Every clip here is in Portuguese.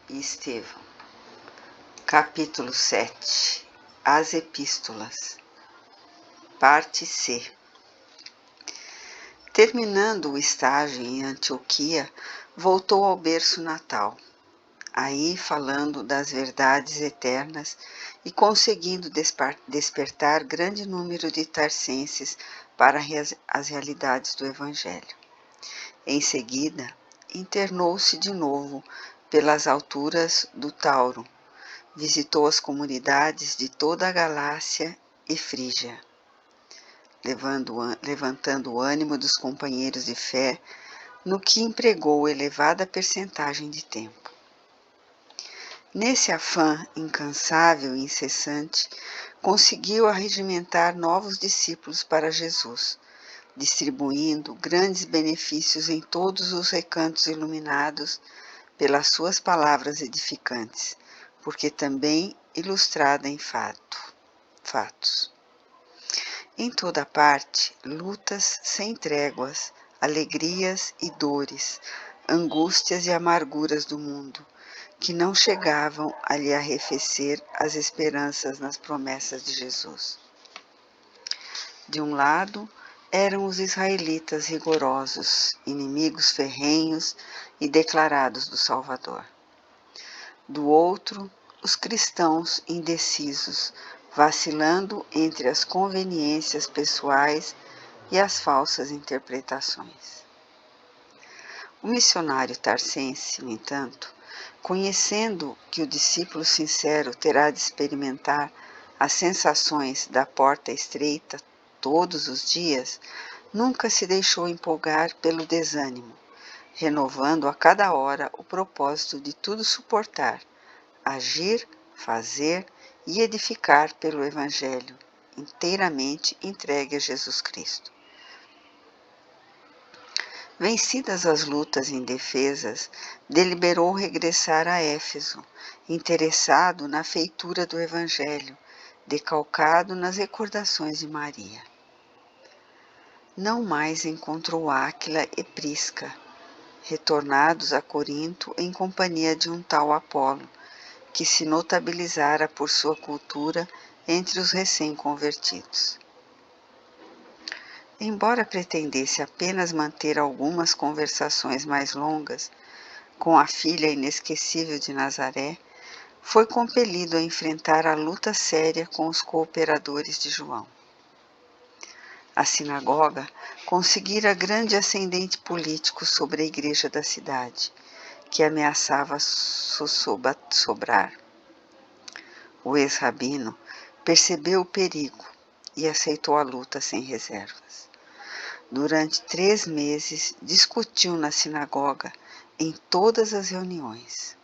e Estevão. Capítulo 7. As Epístolas. Parte C. Terminando o estágio em Antioquia, voltou ao berço natal. Aí, falando das verdades eternas e conseguindo despertar grande número de tarsenses para as realidades do Evangelho. Em seguida, internou-se de novo pelas alturas do Tauro, visitou as comunidades de toda a Galácia e Frígia, levantando o ânimo dos companheiros de fé, no que empregou elevada percentagem de tempo. Nesse afã incansável e incessante, conseguiu arregimentar novos discípulos para Jesus, distribuindo grandes benefícios em todos os recantos iluminados pelas suas palavras edificantes, porque também ilustrada em fatos. Em toda parte, lutas sem tréguas, alegrias e dores, angústias e amarguras do mundo, que não chegavam a lhe arrefecer as esperanças nas promessas de Jesus. De um lado, eram os israelitas rigorosos, inimigos ferrenhos e declarados do Salvador. Do outro, os cristãos indecisos, vacilando entre as conveniências pessoais e as falsas interpretações. O missionário tarsense, no entanto, conhecendo que o discípulo sincero terá de experimentar as sensações da porta estreita todos os dias, nunca se deixou empolgar pelo desânimo, renovando a cada hora o propósito de tudo suportar, agir, fazer e edificar pelo Evangelho, inteiramente entregue a Jesus Cristo. Vencidas as lutas indefesas, deliberou regressar a Éfeso, interessado na feitura do Evangelho, decalcado nas recordações de Maria. Não mais encontrou Áquila e Prisca, retornados a Corinto em companhia de um tal Apolo, que se notabilizara por sua cultura entre os recém-convertidos. Embora pretendesse apenas manter algumas conversações mais longas com a filha inesquecível de Nazaré, foi compelido a enfrentar a luta séria com os cooperadores de João. A sinagoga conseguira grande ascendente político sobre a igreja da cidade, que ameaçava sobrar. O ex-rabino percebeu o perigo e aceitou a luta sem reservas. Durante 3 meses, discutiu na sinagoga em todas as reuniões.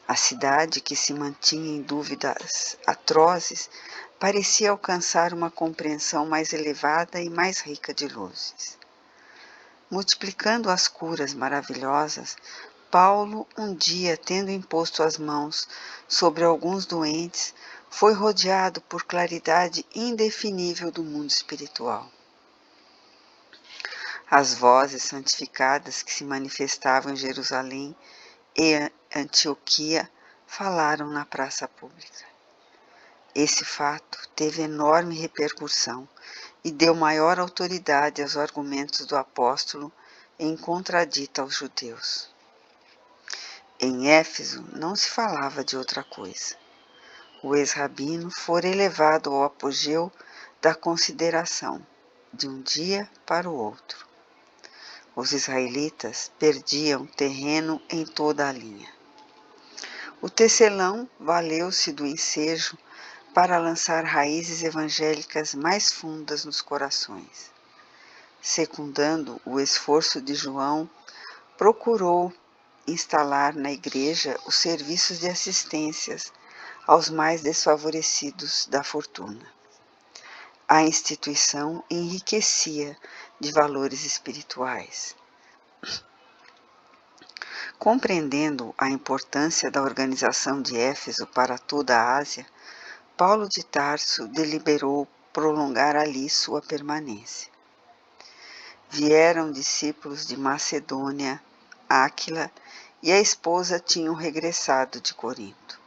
A cidade, que se mantinha em dúvidas atrozes, parecia alcançar uma compreensão mais elevada e mais rica de luzes. Multiplicando as curas maravilhosas, Paulo, um dia, tendo imposto as mãos sobre alguns doentes, foi rodeado por claridade indefinível do mundo espiritual. As vozes santificadas que se manifestavam em Jerusalém e Antioquia falaram na praça pública. Esse fato teve enorme repercussão e deu maior autoridade aos argumentos do apóstolo em contradito aos judeus. Em Éfeso não se falava de outra coisa. O ex-rabino fora elevado ao apogeu da consideração, de um dia para o outro. Os israelitas perdiam terreno em toda a linha. O tecelão valeu-se do ensejo para lançar raízes evangélicas mais fundas nos corações. Secundando o esforço de João, procurou instalar na igreja os serviços de assistências aos mais desfavorecidos da fortuna. A instituição enriquecia de valores espirituais. Compreendendo a importância da organização de Éfeso para toda a Ásia, Paulo de Tarso deliberou prolongar ali sua permanência. Vieram discípulos de Macedônia, Áquila e a esposa tinham regressado de Corinto.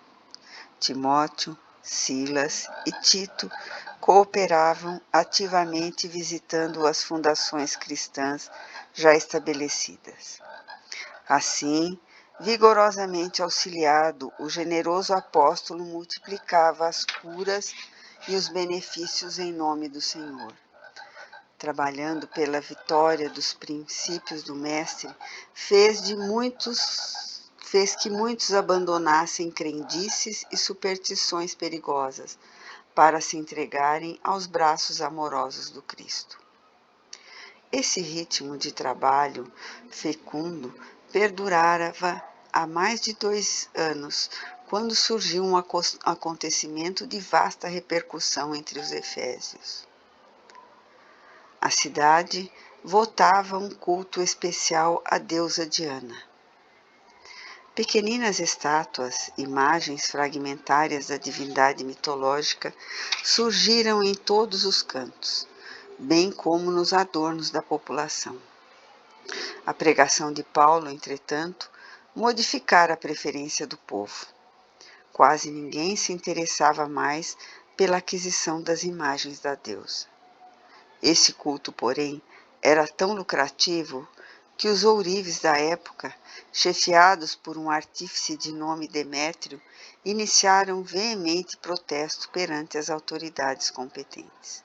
Timóteo, Silas e Tito cooperavam ativamente visitando as fundações cristãs já estabelecidas. Assim, vigorosamente auxiliado, o generoso apóstolo multiplicava as curas e os benefícios em nome do Senhor. Trabalhando pela vitória dos princípios do Mestre, fez que muitos abandonassem crendices e superstições perigosas para se entregarem aos braços amorosos do Cristo. Esse ritmo de trabalho fecundo perdurava há mais de 2 anos, quando surgiu um acontecimento de vasta repercussão entre os efésios. A cidade votava um culto especial à deusa Diana. Pequeninas estátuas, imagens fragmentárias da divindade mitológica, surgiram em todos os cantos, bem como nos adornos da população. A pregação de Paulo, entretanto, modificara a preferência do povo. Quase ninguém se interessava mais pela aquisição das imagens da deusa. Esse culto, porém, era tão lucrativo que os ourives da época, chefiados por um artífice de nome Demétrio, iniciaram veemente protesto perante as autoridades competentes.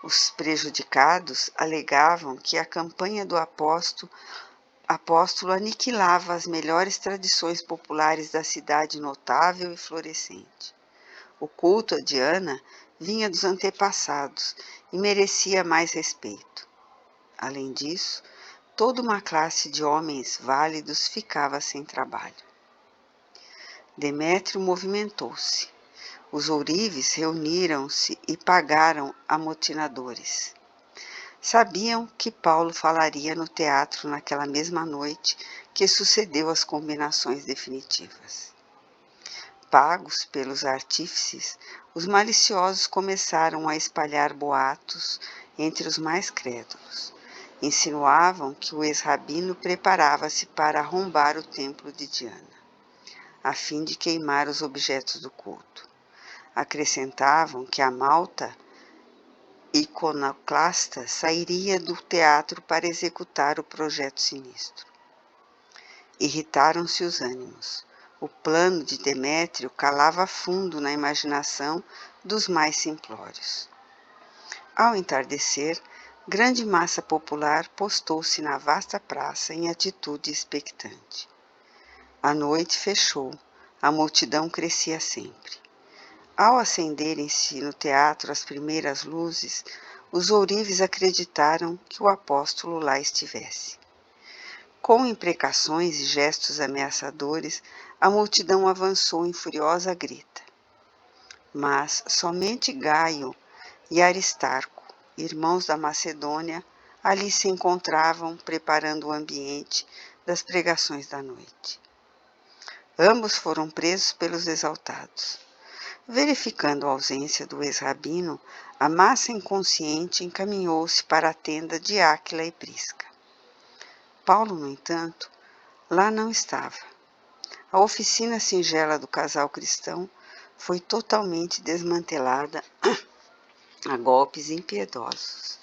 Os prejudicados alegavam que a campanha do apóstolo aniquilava as melhores tradições populares da cidade notável e florescente. O culto a Diana vinha dos antepassados e merecia mais respeito. Além disso, toda uma classe de homens válidos ficava sem trabalho. Demétrio movimentou-se. Os ourives reuniram-se e pagaram amotinadores. Sabiam que Paulo falaria no teatro naquela mesma noite que sucedeu às combinações definitivas. Pagos pelos artífices, os maliciosos começaram a espalhar boatos entre os mais crédulos. Insinuavam que o ex-rabino preparava-se para arrombar o templo de Diana, a fim de queimar os objetos do culto. Acrescentavam que a malta iconoclasta sairia do teatro para executar o projeto sinistro. Irritaram-se os ânimos. O plano de Demétrio calava fundo na imaginação dos mais simplórios. Ao entardecer, grande massa popular postou-se na vasta praça em atitude expectante. A noite fechou, a multidão crescia sempre. Ao acenderem-se no teatro as primeiras luzes, os ourives acreditaram que o apóstolo lá estivesse. Com imprecações e gestos ameaçadores, a multidão avançou em furiosa grita. Mas somente Gaio e Aristarco, irmãos da Macedônia, ali se encontravam preparando o ambiente das pregações da noite. Ambos foram presos pelos exaltados. Verificando a ausência do ex-rabino, a massa inconsciente encaminhou-se para a tenda de Áquila e Prisca. Paulo, no entanto, lá não estava. A oficina singela do casal cristão foi totalmente desmantelada a golpes impiedosos.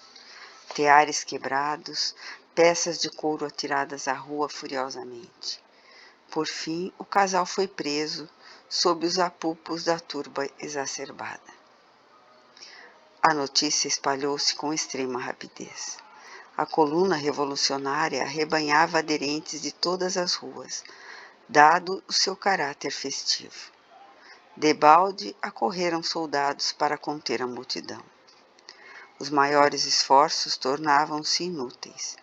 Teares quebrados, peças de couro atiradas à rua furiosamente. Por fim, o casal foi preso sob os apupos da turba exacerbada. A notícia espalhou-se com extrema rapidez. A coluna revolucionária arrebanhava aderentes de todas as ruas, dado o seu caráter festivo. Debalde acorreram soldados para conter a multidão. Os maiores esforços tornavam-se inúteis.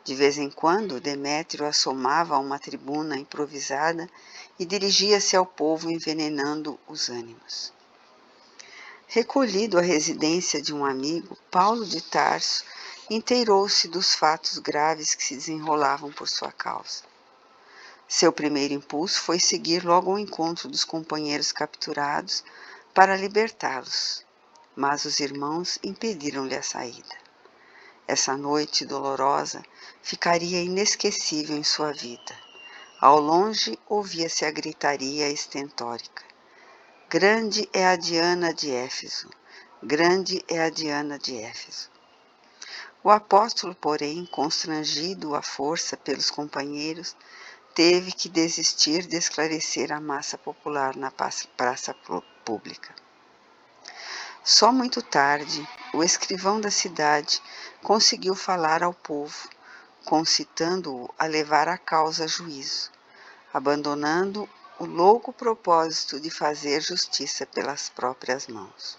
De vez em quando, Demétrio assomava a uma tribuna improvisada e dirigia-se ao povo envenenando os ânimos. Recolhido à residência de um amigo, Paulo de Tarso inteirou-se dos fatos graves que se desenrolavam por sua causa. Seu primeiro impulso foi seguir logo ao encontro dos companheiros capturados para libertá-los, mas os irmãos impediram-lhe a saída. Essa noite dolorosa ficaria inesquecível em sua vida. Ao longe ouvia-se a gritaria estentórica. Grande é a Diana de Éfeso! Grande é a Diana de Éfeso! O apóstolo, porém, constrangido à força pelos companheiros, teve que desistir de esclarecer a massa popular na praça pública. Só muito tarde, o escrivão da cidade conseguiu falar ao povo, concitando-o a levar a causa a juízo, abandonando o louco propósito de fazer justiça pelas próprias mãos.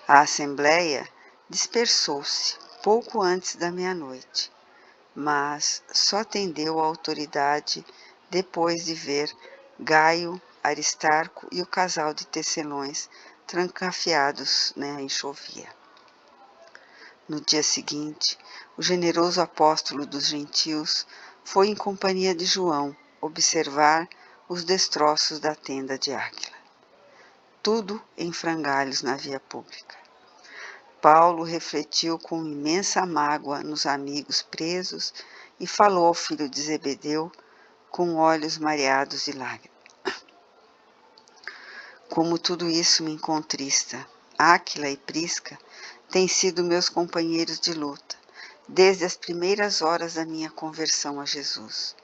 A assembleia dispersou-se pouco antes da meia-noite, mas só atendeu à autoridade depois de ver Gaio, Aristarco e o casal de tecelões trancafiados na enxovia. No dia seguinte, o generoso apóstolo dos gentios foi em companhia de João observar os destroços da tenda de Áquila. Tudo em frangalhos na via pública. Paulo refletiu com imensa mágoa nos amigos presos e falou ao filho de Zebedeu com olhos mareados de lágrimas. Como tudo isso me contrista. Áquila e Prisca têm sido meus companheiros de luta, desde as primeiras horas da minha conversão a Jesus.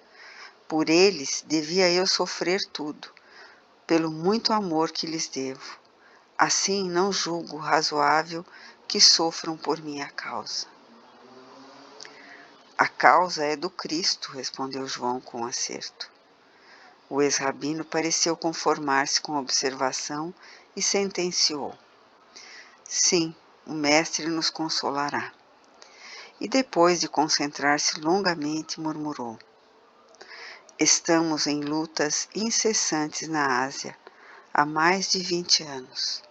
Por eles devia eu sofrer tudo, pelo muito amor que lhes devo. Assim não julgo razoável que sofram por minha causa. A causa é do Cristo, respondeu João com acerto. O ex-rabino pareceu conformar-se com a observação e sentenciou. Sim, o Mestre nos consolará. E depois de concentrar-se longamente, murmurou. Estamos em lutas incessantes na Ásia, há mais de 20 anos.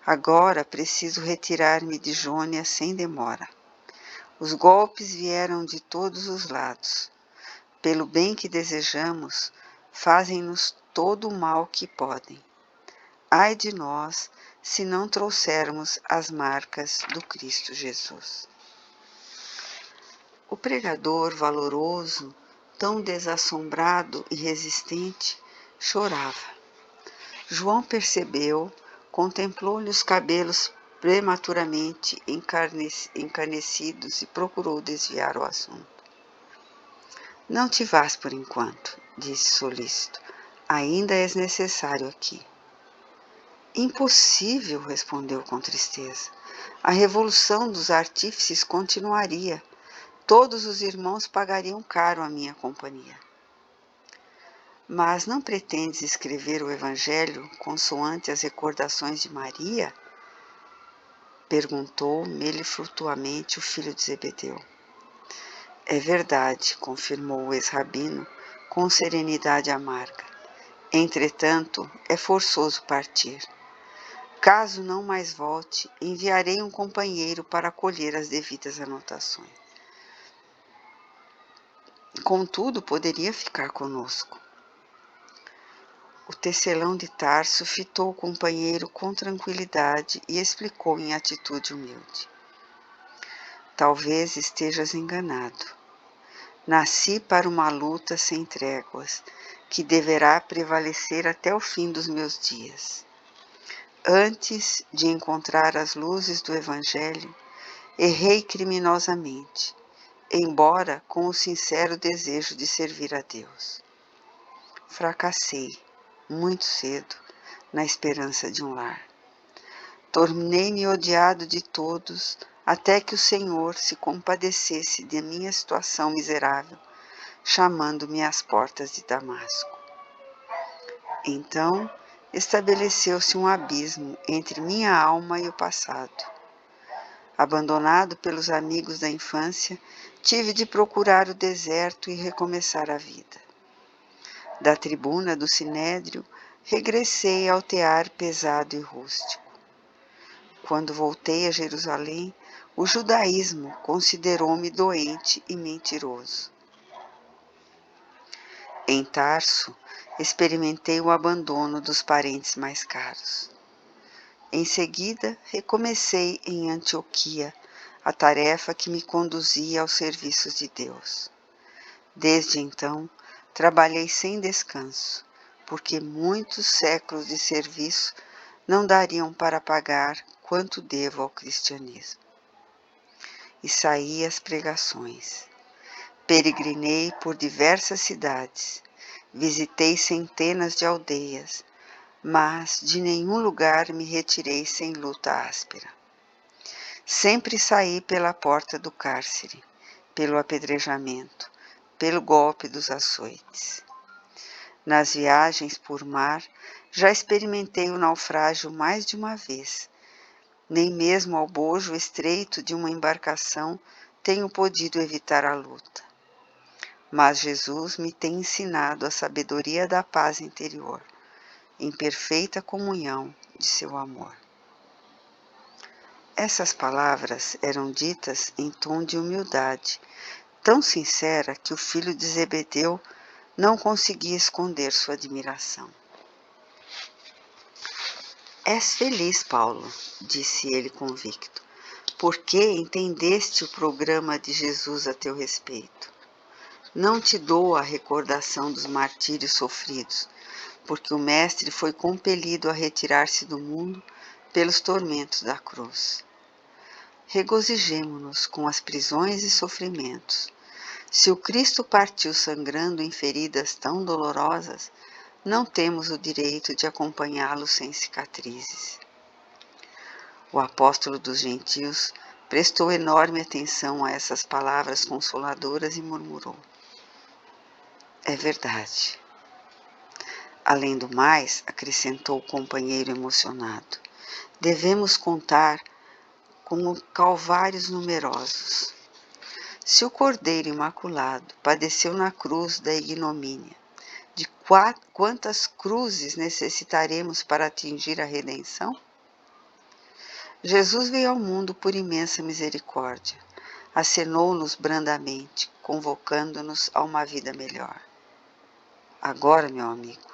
Agora preciso retirar-me de Jônia sem demora. Os golpes vieram de todos os lados. Pelo bem que desejamos, fazem-nos todo o mal que podem. Ai de nós, se não trouxermos as marcas do Cristo Jesus. O pregador valoroso, tão desassombrado e resistente, chorava. João percebeu, contemplou-lhe os cabelos prematuramente encarnecidos e procurou desviar o assunto. Não te vás por enquanto, disse solícito. Ainda és necessário aqui. Impossível, respondeu com tristeza. A revolução dos artífices continuaria. Todos os irmãos pagariam caro a minha companhia. Mas não pretendes escrever o Evangelho consoante as recordações de Maria? Perguntou meliflutuamente o filho de Zebedeu. É verdade, confirmou o ex-rabino com serenidade amarga. Entretanto, é forçoso partir. Caso não mais volte, enviarei um companheiro para colher as devidas anotações. Contudo, poderia ficar conosco. O tecelão de Tarso fitou o companheiro com tranquilidade e explicou em atitude humilde. Talvez estejas enganado. Nasci para uma luta sem tréguas, que deverá prevalecer até o fim dos meus dias. Antes de encontrar as luzes do Evangelho, errei criminosamente, embora com o sincero desejo de servir a Deus. Fracassei, muito cedo, na esperança de um lar. Tornei-me odiado de todos, até que o Senhor se compadecesse de minha situação miserável, chamando-me às portas de Damasco. Então, estabeleceu-se um abismo entre minha alma e o passado. Abandonado pelos amigos da infância, tive de procurar o deserto e recomeçar a vida. Da tribuna do Sinédrio, regressei ao tear pesado e rústico. Quando voltei a Jerusalém, o judaísmo considerou-me doente e mentiroso. Em Tarso, experimentei o abandono dos parentes mais caros. Em seguida, recomecei em Antioquia a tarefa que me conduzia aos serviços de Deus. Desde então, trabalhei sem descanso, porque muitos séculos de serviço não dariam para pagar quanto devo ao cristianismo. E saí às pregações. Peregrinei por diversas cidades, visitei centenas de aldeias, mas de nenhum lugar me retirei sem luta áspera. Sempre saí pela porta do cárcere, pelo apedrejamento, pelo golpe dos açoites. Nas viagens por mar, já experimentei o naufrágio mais de uma vez. Nem mesmo ao bojo estreito de uma embarcação tenho podido evitar a luta. Mas Jesus me tem ensinado a sabedoria da paz interior, em perfeita comunhão de seu amor. Essas palavras eram ditas em tom de humildade, tão sincera que o filho de Zebedeu não conseguia esconder sua admiração. És feliz, Paulo, disse ele convicto, porque entendeste o programa de Jesus a teu respeito. Não te dou a recordação dos martírios sofridos, porque o Mestre foi compelido a retirar-se do mundo pelos tormentos da cruz. Regozijemo-nos com as prisões e sofrimentos. Se o Cristo partiu sangrando em feridas tão dolorosas, não temos o direito de acompanhá-lo sem cicatrizes. O apóstolo dos gentios prestou enorme atenção a essas palavras consoladoras e murmurou: é verdade. Além do mais, acrescentou o companheiro emocionado, devemos contar com calvários numerosos. Se o Cordeiro Imaculado padeceu na cruz da ignomínia, de quantas cruzes necessitaremos para atingir a redenção? Jesus veio ao mundo por imensa misericórdia, acenou-nos brandamente, convocando-nos a uma vida melhor. Agora, meu amigo,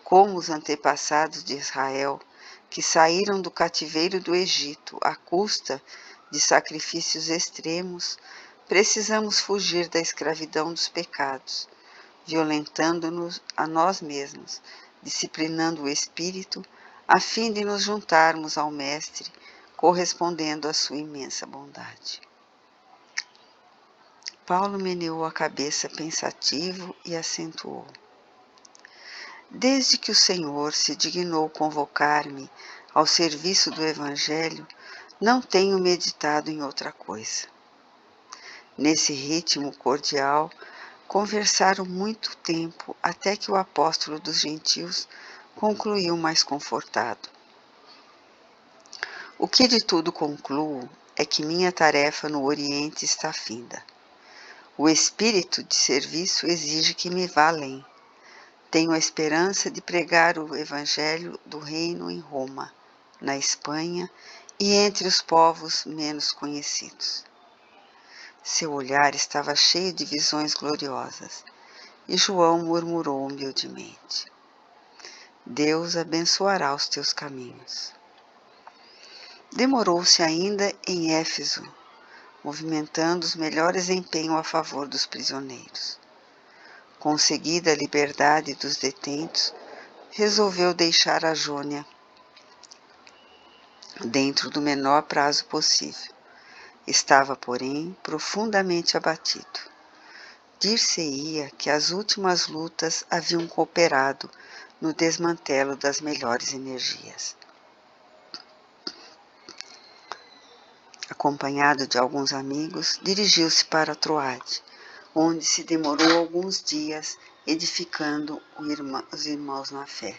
como os antepassados de Israel, que saíram do cativeiro do Egito à custa de sacrifícios extremos, precisamos fugir da escravidão dos pecados, violentando-nos a nós mesmos, disciplinando o espírito, a fim de nos juntarmos ao Mestre, correspondendo à sua imensa bondade. Paulo meneou a cabeça pensativo e acentuou: desde que o Senhor se dignou convocar-me ao serviço do Evangelho, não tenho meditado em outra coisa. Nesse ritmo cordial, conversaram muito tempo até que o apóstolo dos gentios concluiu mais confortado. O que de tudo concluo é que minha tarefa no Oriente está finda. O espírito de serviço exige que me vá além. Tenho a esperança de pregar o Evangelho do Reino em Roma, na Espanha e entre os povos menos conhecidos. Seu olhar estava cheio de visões gloriosas, e João murmurou humildemente: Deus abençoará os teus caminhos. Demorou-se ainda em Éfeso, movimentando os melhores empenhos a favor dos prisioneiros. Conseguida a liberdade dos detentos, resolveu deixar a Jônia dentro do menor prazo possível. Estava, porém, profundamente abatido. Dir-se-ia que as últimas lutas haviam cooperado no desmantelo das melhores energias. Acompanhado de alguns amigos, dirigiu-se para Troade, onde se demorou alguns dias edificando os irmãos na fé.